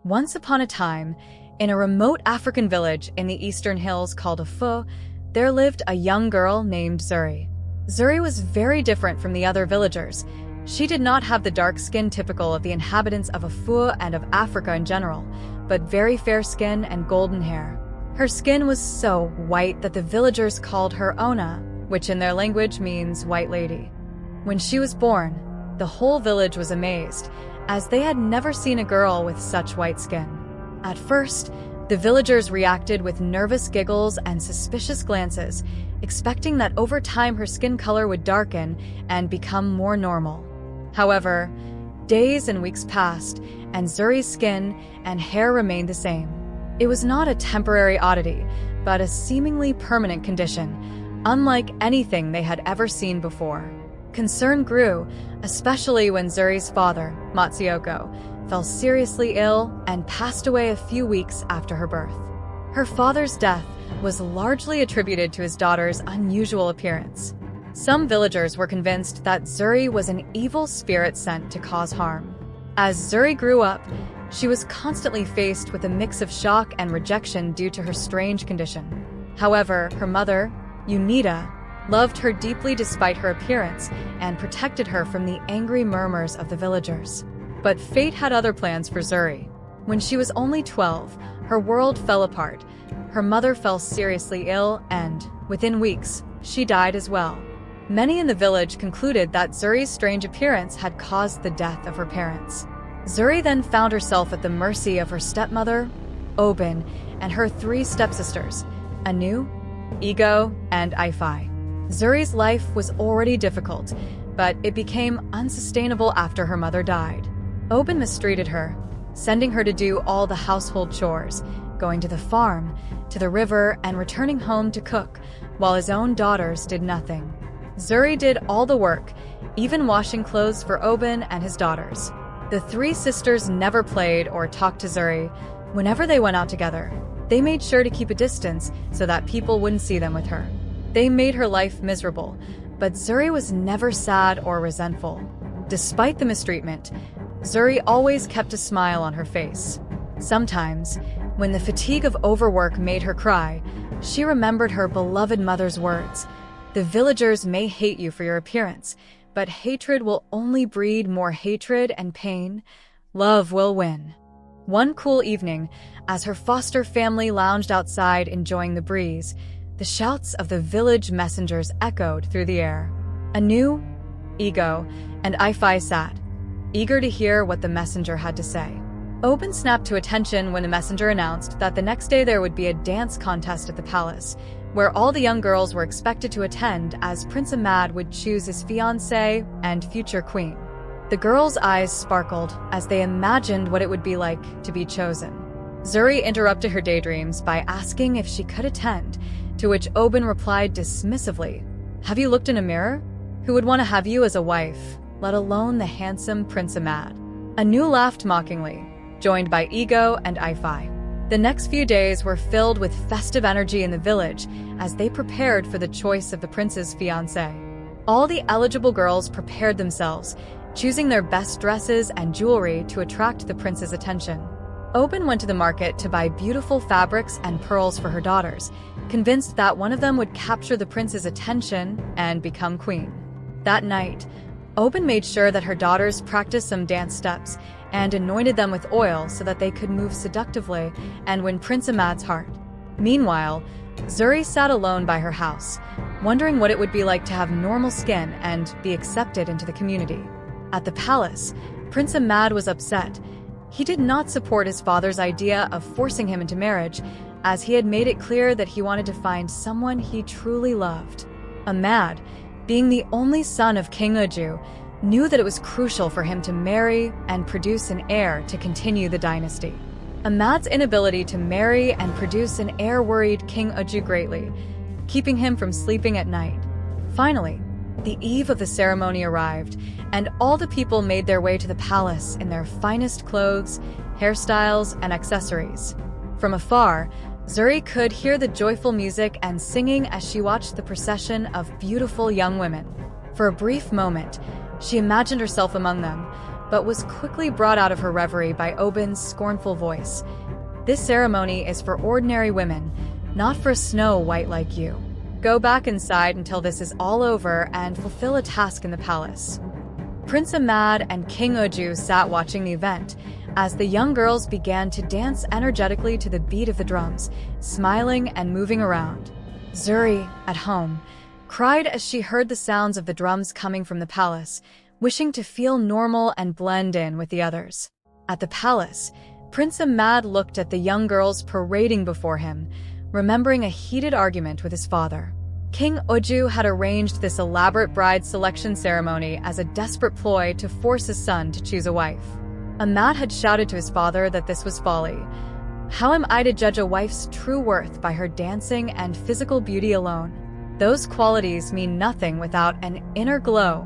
Once upon a time, in a remote African village in the eastern hills called Ekwe, there lived a young girl named Zuri. Zuri was very different from the other villagers. She did not have the dark skin typical of the inhabitants of Ekwe and of Africa in general, but very fair skin and golden hair. Her skin was so white that the villagers called her Ona, which in their language means white lady. When she was born, the whole village was amazed, as they had never seen a girl with such white skin. At first, the villagers reacted with nervous giggles and suspicious glances, expecting that over time her skin color would darken and become more normal. However, days and weeks passed, and Zuri's skin and hair remained the same. It was not a temporary oddity, but a seemingly permanent condition, unlike anything they had ever seen before. Concern grew, especially when Zuri's father, Matsuoko, fell seriously ill and passed away a few weeks after her birth. Her father's death was largely attributed to his daughter's unusual appearance. Some villagers were convinced that Zuri was an evil spirit sent to cause harm. As Zuri grew up, she was constantly faced with a mix of shock and rejection due to her strange condition. However, her mother, Unita, loved her deeply despite her appearance and protected her from the angry murmurs of the villagers. But fate had other plans for Zuri. When she was only 12, her world fell apart. Her mother fell seriously ill and, within weeks, she died as well. Many in the village concluded that Zuri's strange appearance had caused the death of her parents. Zuri then found herself at the mercy of her stepmother, Obin, and her 3 stepsisters, Anu, Ego, and Ifai. Zuri's life was already difficult, but it became unsustainable after her mother died. Obin mistreated her, sending her to do all the household chores, going to the farm, to the river, and returning home to cook, while his own daughters did nothing. Zuri did all the work, even washing clothes for Obin and his daughters. The 3 sisters never played or talked to Zuri. Whenever they went out together, they made sure to keep a distance so that people wouldn't see them with her. They made her life miserable, but Zuri was never sad or resentful. Despite the mistreatment, Zuri always kept a smile on her face. Sometimes, when the fatigue of overwork made her cry, she remembered her beloved mother's words: "The villagers may hate you for your appearance, but hatred will only breed more hatred and pain. Love will win." One cool evening, as her foster family lounged outside enjoying the breeze, the shouts of the village messengers echoed through the air. Anu, Ego, and Ifai sat, eager to hear what the messenger had to say. Obin snapped to attention when the messenger announced that the next day there would be a dance contest at the palace, where all the young girls were expected to attend as Prince Amadi would choose his fiancée and future queen. The girls' eyes sparkled as they imagined what it would be like to be chosen. Zuri interrupted her daydreams by asking if she could attend, to which Obin replied dismissively, "Have you looked in a mirror? Who would want to have you as a wife, let alone the handsome Prince Amadi?" Anu laughed mockingly, joined by Ego and Ifai. The next few days were filled with festive energy in the village as they prepared for the choice of the prince's fiancé. All the eligible girls prepared themselves, choosing their best dresses and jewelry to attract the prince's attention. Obin went to the market to buy beautiful fabrics and pearls for her daughters, convinced that one of them would capture the prince's attention and become queen. That night, Obin made sure that her daughters practiced some dance steps and anointed them with oil so that they could move seductively and win Prince Amadi's heart. Meanwhile, Zuri sat alone by her house, wondering what it would be like to have normal skin and be accepted into the community. At the palace, Prince Amadi was upset. He did not support his father's idea of forcing him into marriage, as he had made it clear that he wanted to find someone he truly loved. Amadi, being the only son of King Uju, knew that it was crucial for him to marry and produce an heir to continue the dynasty. Amadi's inability to marry and produce an heir worried King Uju greatly, keeping him from sleeping at night. Finally, the eve of the ceremony arrived, and all the people made their way to the palace in their finest clothes, hairstyles, and accessories. From afar, Zuri could hear the joyful music and singing as she watched the procession of beautiful young women. For a brief moment, she imagined herself among them, but was quickly brought out of her reverie by Oben's scornful voice. "This ceremony is for ordinary women, not for Snow White like you. Go back inside until this is all over and fulfill a task in the palace." Prince Amadi and King Uju sat watching the event as the young girls began to dance energetically to the beat of the drums, smiling and moving around. Zuri, at home, cried as she heard the sounds of the drums coming from the palace, wishing to feel normal and blend in with the others. At the palace, Prince Amadi looked at the young girls parading before him, remembering a heated argument with his father. King Uju had arranged this elaborate bride selection ceremony as a desperate ploy to force his son to choose a wife. Amadi had shouted to his father that this was folly. "How am I to judge a wife's true worth by her dancing and physical beauty alone? Those qualities mean nothing without an inner glow."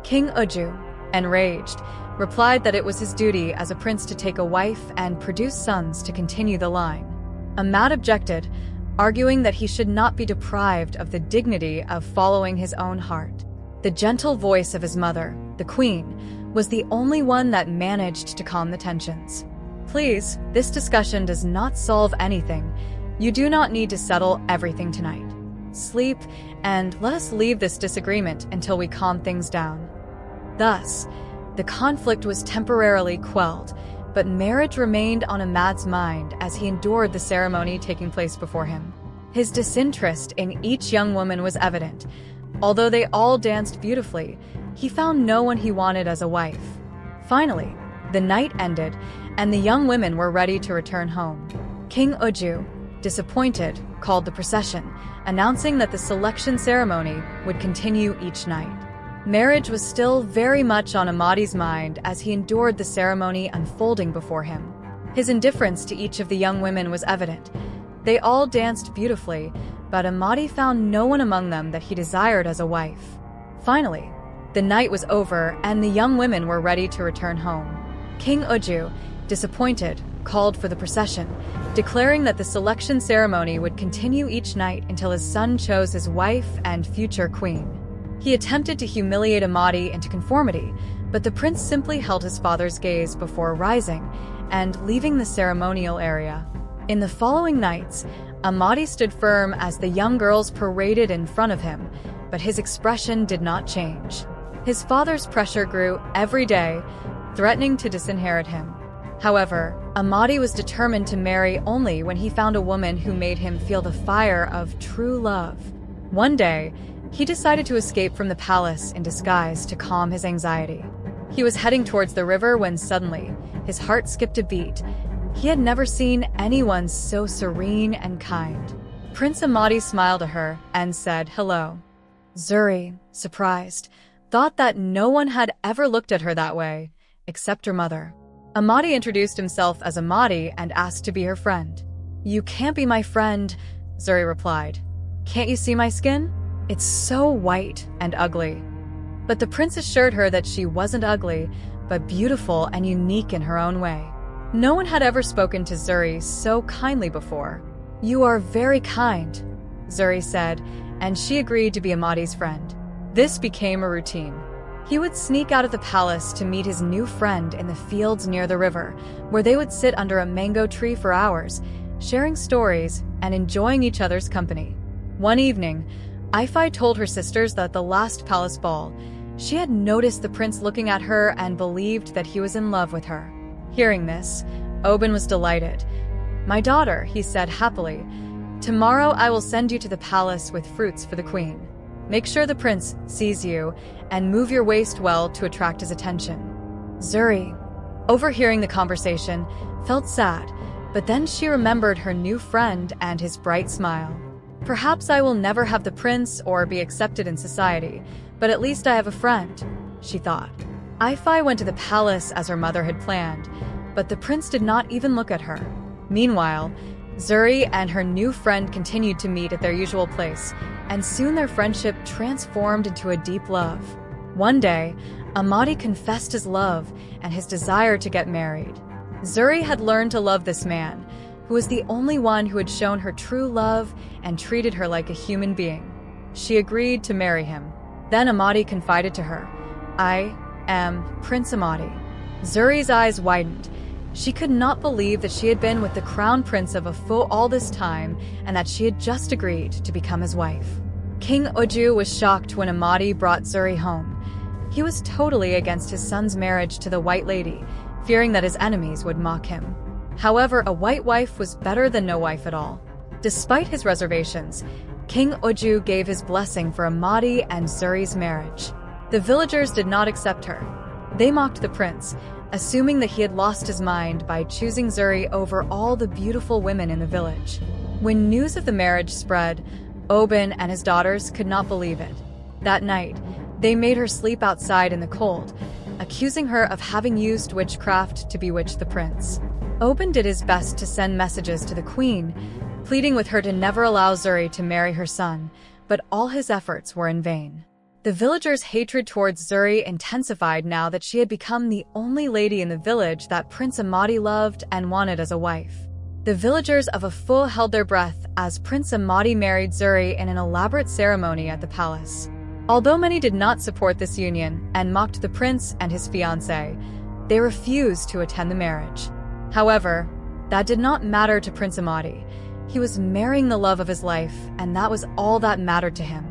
King Uju, enraged, replied that it was his duty as a prince to take a wife and produce sons to continue the line. Amadi objected, arguing that he should not be deprived of the dignity of following his own heart. The gentle voice of his mother, the queen, was the only one that managed to calm the tensions. "Please, this discussion does not solve anything. You do not need to settle everything tonight. Sleep, and let us leave this disagreement until we calm things down." Thus, the conflict was temporarily quelled, but marriage remained on Amadi's mind as he endured the ceremony taking place before him. His disinterest in each young woman was evident. Although they all danced beautifully, he found no one he wanted as a wife. Finally, the night ended, and the young women were ready to return home. King Uju, disappointed, called the procession, announcing that the selection ceremony would continue each night. Marriage was still very much on Amadi's mind as he endured the ceremony unfolding before him. His indifference to each of the young women was evident. They all danced beautifully, but Amadi found no one among them that he desired as a wife. Finally, the night was over and the young women were ready to return home. King Uju, disappointed, called for the procession, declaring that the selection ceremony would continue each night until his son chose his wife and future queen. He attempted to humiliate Amadi into conformity, but the prince simply held his father's gaze before rising and leaving the ceremonial area. In the following nights, Amadi stood firm as the young girls paraded in front of him, but his expression did not change. His father's pressure grew every day, threatening to disinherit him. However, Amadi was determined to marry only when he found a woman who made him feel the fire of true love. One day, he decided to escape from the palace in disguise to calm his anxiety. He was heading towards the river when suddenly, his heart skipped a beat. He had never seen anyone so serene and kind. Prince Amadi smiled at her and said hello. Zuri, surprised, thought that no one had ever looked at her that way, except her mother. Amadi introduced himself as Amadi and asked to be her friend. "You can't be my friend," Zuri replied. "Can't you see my skin? It's so white and ugly." But the prince assured her that she wasn't ugly, but beautiful and unique in her own way. No one had ever spoken to Zuri so kindly before. "You are very kind," Zuri said, and she agreed to be Amadi's friend. This became a routine. He would sneak out of the palace to meet his new friend in the fields near the river, where they would sit under a mango tree for hours, sharing stories and enjoying each other's company. One evening, Ekwe told her sisters that at the last palace ball, she had noticed the prince looking at her and believed that he was in love with her. Hearing this, Oben was delighted. "My daughter," he said happily, "tomorrow I will send you to the palace with fruits for the queen. Make sure the prince sees you and move your waist well to attract his attention." Zuri, overhearing the conversation, felt sad, but then she remembered her new friend and his bright smile. "Perhaps I will never have the prince or be accepted in society, but at least I have a friend," she thought. Ekwe went to the palace as her mother had planned, but the prince did not even look at her. Meanwhile, Zuri and her new friend continued to meet at their usual place, and soon their friendship transformed into a deep love. One day, Amadi confessed his love and his desire to get married. Zuri had learned to love this man, who was the only one who had shown her true love and treated her like a human being. She agreed to marry him. Then Amadi confided to her, "I am Prince Amadi. Zuri's eyes widened. She could not believe that she had been with the crown prince of Afo all this time and that she had just agreed to become his wife. King Uju was shocked when Amadi brought Zuri home. He was totally against his son's marriage to the white lady, fearing that his enemies would mock him. However, a white wife was better than no wife at all. Despite his reservations, King Uju gave his blessing for Amadi and Zuri's marriage. The villagers did not accept her. They mocked the prince, assuming that he had lost his mind by choosing Zuri over all the beautiful women in the village. When news of the marriage spread, Oban and his daughters could not believe it. That night, they made her sleep outside in the cold, accusing her of having used witchcraft to bewitch the prince. Oban did his best to send messages to the queen, pleading with her to never allow Zuri to marry her son, but all his efforts were in vain. The villagers' hatred towards Zuri intensified now that she had become the only lady in the village that Prince Amadi loved and wanted as a wife. The villagers of Afo held their breath as Prince Amadi married Zuri in an elaborate ceremony at the palace. Although many did not support this union and mocked the prince and his fiancée, they refused to attend the marriage. However, that did not matter to Prince Amadi. He was marrying the love of his life, and that was all that mattered to him.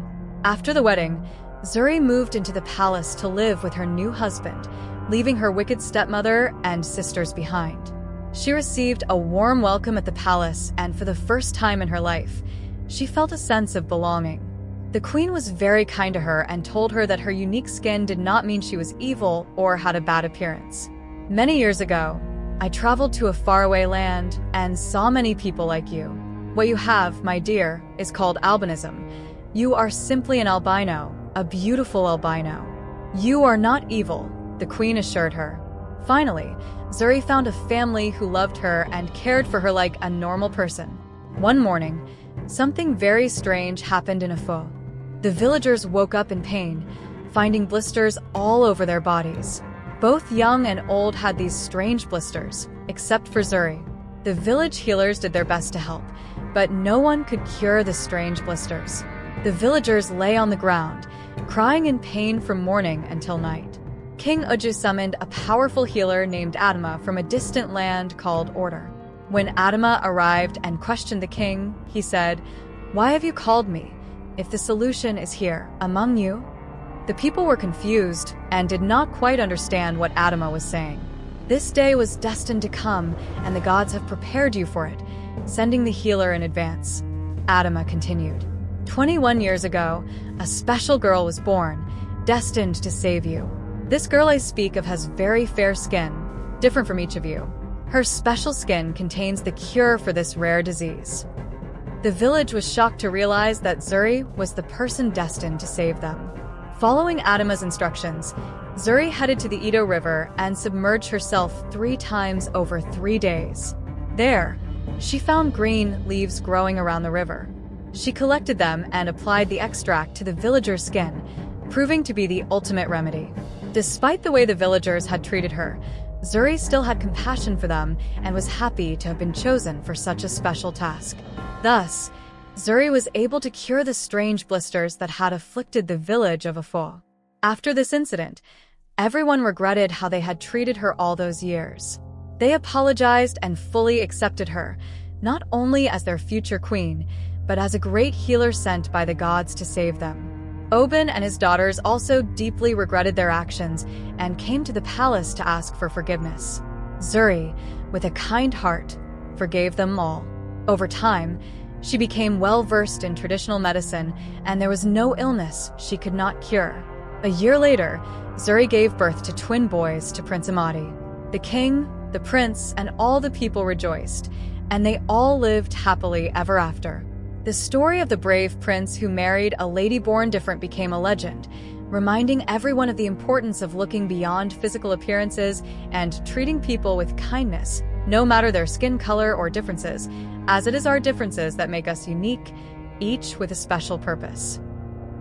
After the wedding, Zuri moved into the palace to live with her new husband, leaving her wicked stepmother and sisters behind. She received a warm welcome at the palace, and for the first time in her life, she felt a sense of belonging. The queen was very kind to her and told her that her unique skin did not mean she was evil or had a bad appearance. Many years ago, I traveled to a faraway land and saw many people like you. What you have, my dear, is called albinism. You are simply an albino, a beautiful albino. You are not evil, the queen assured her. Finally, Zuri found a family who loved her and cared for her like a normal person. One morning, something very strange happened in Afo. The villagers woke up in pain, finding blisters all over their bodies. Both young and old had these strange blisters, except for Zuri. The village healers did their best to help, but no one could cure the strange blisters. The villagers lay on the ground, crying in pain from morning until night. King Uju summoned a powerful healer named Adama from a distant land called Order. When Adama arrived and questioned the king, he said, "Why have you called me, if the solution is here, among you?" The people were confused and did not quite understand what Adama was saying. This day was destined to come, and the gods have prepared you for it, sending the healer in advance. Adama continued. 21 years ago, a special girl was born, destined to save you. This girl I speak of has very fair skin, different from each of you. Her special skin contains the cure for this rare disease. The village was shocked to realize that Zuri was the person destined to save them. Following Adama's instructions, Zuri headed to the Edo River and submerged herself 3 times over 3 days. There, she found green leaves growing around the river. She collected them and applied the extract to the villager's skin, proving to be the ultimate remedy. Despite the way the villagers had treated her, Zuri still had compassion for them and was happy to have been chosen for such a special task. Thus, Zuri was able to cure the strange blisters that had afflicted the village of Afo. After this incident, everyone regretted how they had treated her all those years. They apologized and fully accepted her, not only as their future queen, but as a great healer sent by the gods to save them. Oban and his daughters also deeply regretted their actions and came to the palace to ask for forgiveness. Zuri, with a kind heart, forgave them all. Over time, she became well-versed in traditional medicine, and there was no illness she could not cure. A year later, Zuri gave birth to twin boys to Prince Amadi. The king, the prince, and all the people rejoiced, and they all lived happily ever after. The story of the brave prince who married a lady born different became a legend, reminding everyone of the importance of looking beyond physical appearances and treating people with kindness, no matter their skin color or differences, as it is our differences that make us unique, each with a special purpose.